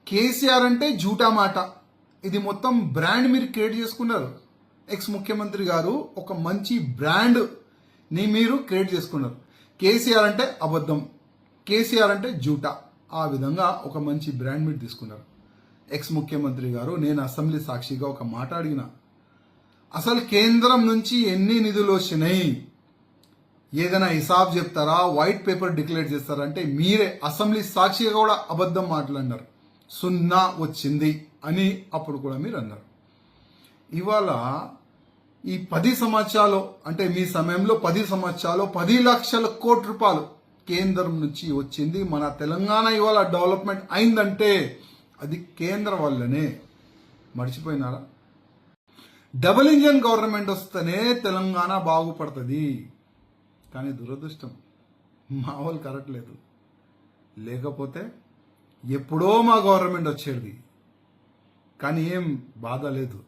కేసీఆర్ అంటే జూటా మాట. ఇది మొత్తం బ్రాండ్ మీరు క్రియేట్ చేసుకున్నారు. ఎక్స్ ముఖ్యమంత్రి గారు ఒక మంచి బ్రాండ్ ని మీరు క్రియేట్ చేసుకున్నారు. కేసీఆర్ అంటే అబద్ధం, కేసీఆర్ అంటే జూటా, ఆ విధంగా ఒక మంచి బ్రాండ్ మీరు తీసుకున్నారు. ఎక్స్ ముఖ్యమంత్రి గారు, నేను అసెంబ్లీ సాక్షిగా ఒక మాట అడిగిన, అసలు కేంద్రం నుంచి ఎన్ని నిధులు వచ్చినాయి, ఏదైనా హిసాబ్ చెప్తారా, వైట్ పేపర్ డిక్లేర్ చేస్తారా అంటే మీరే అసెంబ్లీ సాక్షిగా కూడా అబద్ధం మాట్లాడినారు. 0 వచ్చింది అని అప్పుడు కూడా మీరు అన్నారు. ఇవాళ ఈ 10 సంవత్సరాలు అంటే మీ సమయంలో 10 సంవత్సరాలు 10 లక్షల కోట్ల రూపాయలు కేంద్రం నుంచి వచ్చింది. మన తెలంగాణ ఇవాళ డెవలప్మెంట్ అయిందంటే అది కేంద్రం వల్లనే. మర్చిపోయినారా? డబుల్ ఇంజన్ గవర్నమెంట్ వస్తేనే తెలంగాణ బాగుపడుతుంది. కానీ దురదృష్టం మా వాళ్ళు కరెక్ట్ లేదు. లేకపోతే ఎప్పుడో మా గవర్నమెంట్ వచ్చేది. కానీ ఏం బాధ లేదు.